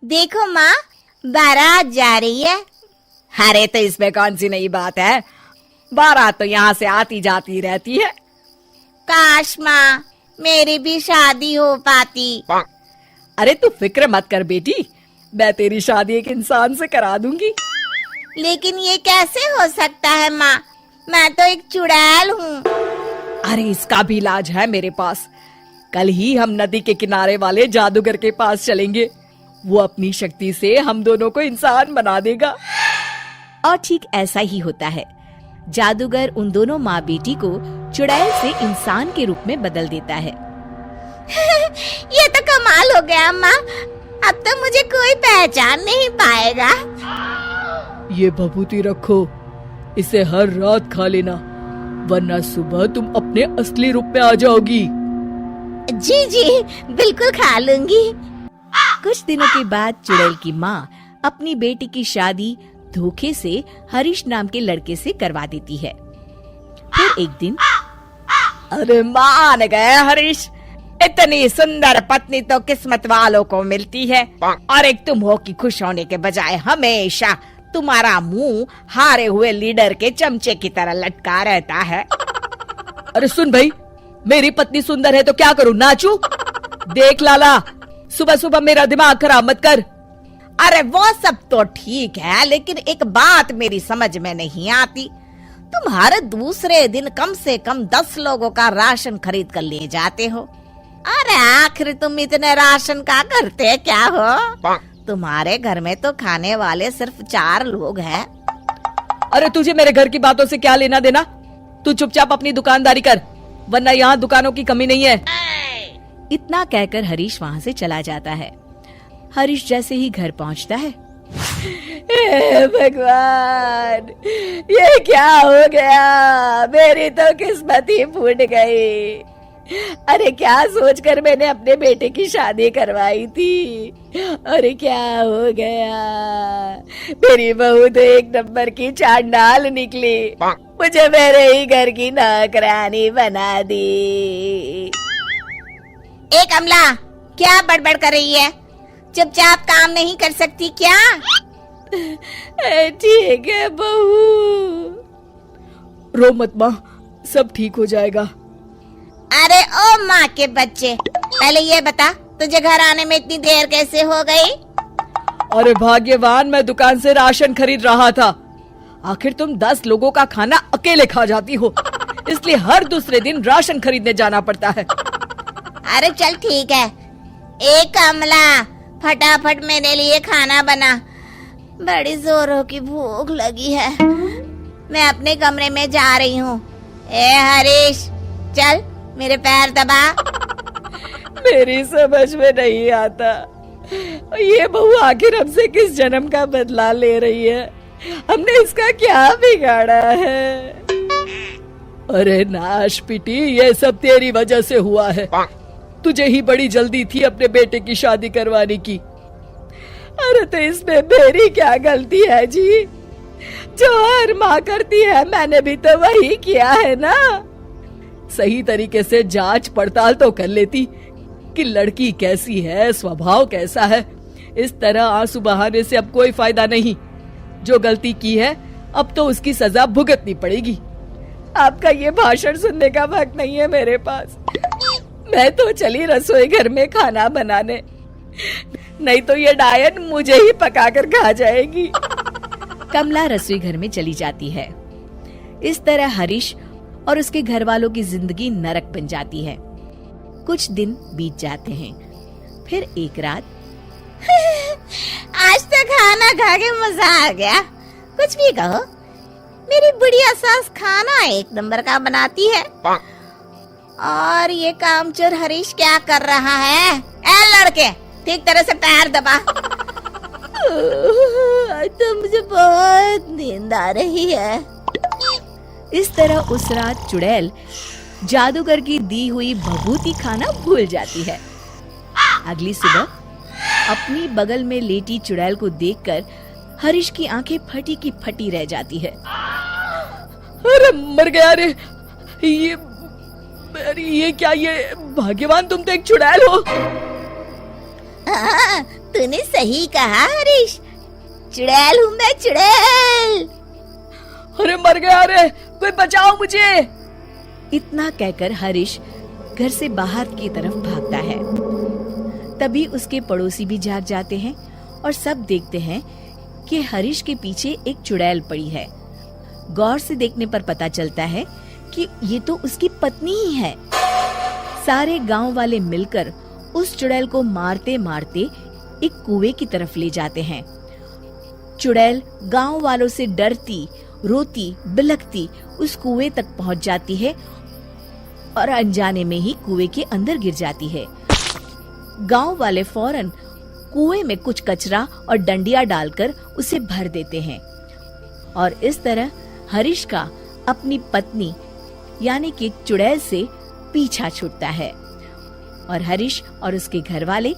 देखो माँ, बारात जा रही है। अरे तो इसमें कौन सी नई बात है, बारात तो यहाँ से आती जाती रहती है। काश माँ मेरी भी शादी हो पाती। अरे तू फिक्र मत कर बेटी, मैं तेरी शादी एक इंसान से करा दूंगी। लेकिन ये कैसे हो सकता है माँ, मैं तो एक चुड़ैल हूँ। अरे इसका भी इलाज है मेरे पास। कल ही हम नदी के किनारे वाले जादूगर के पास चलेंगे, वो अपनी शक्ति से हम दोनों को इंसान बना देगा। और ठीक ऐसा ही होता है। जादूगर उन दोनों माँ बेटी को चुड़ैल से इंसान के रूप में बदल देता है। ये तो कमाल हो गया माँ, अब तो मुझे कोई पहचान नहीं पाएगा। ये भभूति रखो, इसे हर रात खा लेना, वरना सुबह तुम अपने असली रूप में आ जाओगी। जी जी बिल्कुल खा लूंगी। कुछ दिनों के बाद चुड़ैल की माँ अपनी बेटी की शादी धोखे से हरीश नाम के लड़के से करवा देती है। फिर एक दिन, अरे मान गए हरीश, इतनी सुंदर पत्नी तो किस्मत वालों को मिलती है, और एक तुम हो कि खुश होने के बजाय हमेशा तुम्हारा मुंह हारे हुए लीडर के चमचे की तरह लटका रहता है। अरे सुन भाई, मेरी पत्नी सुंदर है तो क्या करूं, नाचूं? देख लाला, सुबह सुबह मेरा दिमाग खराब मत कर। अरे वो सब तो ठीक है, लेकिन एक बात मेरी समझ में नहीं आती। तुम हर दूसरे दिन कम से कम 10 लोगों का राशन खरीद कर ले जाते हो। अरे आखिर तुम इतने राशन का करते क्या हो? तुम्हारे घर में तो खाने वाले सिर्फ 4 लोग हैं। अरे तुझे मेरे घर की बातों से क्या लेना देना? तू चुपचाप अपनी दुकानदारी कर, वरना यहाँ दुकानों की कमी नहीं है। इतना कहकर हरीश वहाँ से चला जाता है। हरीश जैसे ही घर पहुँचता है, हे भगवान, ये क्या हो गया? मेरी तो किस्मत ही फूट गई। अरे क्या सोचकर मैंने अपने बेटे की शादी करवाई थी, अरे क्या हो गया? मेरी बहू तो एक नंबर की चांडाल निकली, मुझे मेरे ही घर की नौकरानी बना दी। ए कमला, क्या बड़बड़ कर रही है? चुपचाप काम नहीं कर सकती क्या? ठीक है बहू, रो मत माँ, सब ठीक हो जाएगा। अरे ओ माँ के बच्चे, पहले ये बता तुझे घर आने में इतनी देर कैसे हो गई? अरे भाग्यवान, मैं दुकान से राशन खरीद रहा था। आखिर तुम 10 लोगों का खाना अकेले खा जाती हो, इसलिए हर दूसरे दिन राशन खरीदने जाना पड़ता है। अरे चल ठीक है। ए कमला, फटाफट मेरे लिए खाना बना, बड़ी जोरों की भूख लगी है। मैं अपने कमरे में जा रही हूँ। ए हरीश, चल मेरे पैर दबा। मेरी समझ में नहीं आता, ये बहू आखिर हमसे किस जन्म का बदला ले रही है? हमने इसका क्या बिगाड़ा है? अरे नाश पिटी, ये सब तेरी वजह से हुआ है। तुझे ही बड़ी जल्दी थी अपने बेटे की शादी करवाने की। अरे तो इसमें मेरी क्या गलती है जी? जो हर माँ करती है मैंने भी तो वही किया है ना। सही तरीके से जांच पड़ताल तो कर लेती कि लड़की कैसी है, स्वभाव कैसा है। इस तरह आंसू बहाने से अब कोई फायदा नहीं। जो गलती की है अब तो उसकी सजा भुगतनी पड़ेगी। आपका ये भाषण सुनने का वक्त नहीं है मेरे पास। मैं तो चली रसोई घर में खाना बनाने, नहीं तो ये डायन मुझे ही पकाकर खा जाएगी। कमला रसोई घर में चली जाती है। इस तरह हरीश और उसके घर वालों की जिंदगी नरक बन जाती है। कुछ दिन बीत जाते हैं। फिर एक रात, आज तो खाना खा के मजा आ गया। कुछ भी कहो, मेरी बुढ़िया सास खाना एक नंबर का बनाती है। और ये कामचोर हरीश क्या कर रहा है? ए लड़के, ठीक तरह से पैर दबा। तो मुझे बहुत नींद आ रही है। इस तरह उस रात चुड़ैल जादूगर की दी हुई भभूति खाना भूल जाती है। अगली सुबह अपनी बगल में लेटी चुड़ैल को देखकर हरीश की आंखें फटी की फटी रह जाती है। अरे मर गया रे, ये क्या? ये भाग्यवान, तुम तो एक चुड़ैल हो। हाँ, तूने सही कहा हरीश, चुड़ैल हूँ मैं, चुड़ैल। अरे मर गया, अरे कोई बचाओ मुझे। इतना कहकर हरीश घर से बाहर की तरफ भागता है। तभी उसके पड़ोसी भी जाग जाते हैं और सब देखते हैं कि हरीश के पीछे एक चुड़ैल पड़ी है। गौर से देखने पर पता चलता है कि ये तो उसकी पत्नी ही है। सारे गांव वाले मिलकर उस चुड़ैल को मारते मारते एक कुएं की तरफ ले जाते हैं। चुड़ैल गांव वालों से डरती, रोती, बिलखती उस कुएं तक पहुंच जाती है और अनजाने में ही कुएं के अंदर गिर जाती है। गांव वाले फौरन कुएं में कुछ कचरा और डंडिया डालकर उसे भर देते हैं और इस तरह हरीश का अपनी पत्नी यानी कि चुड़ैल से पीछा छूटता है और हरीश और उसके घर वाले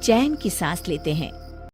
चैन की सांस लेते हैं।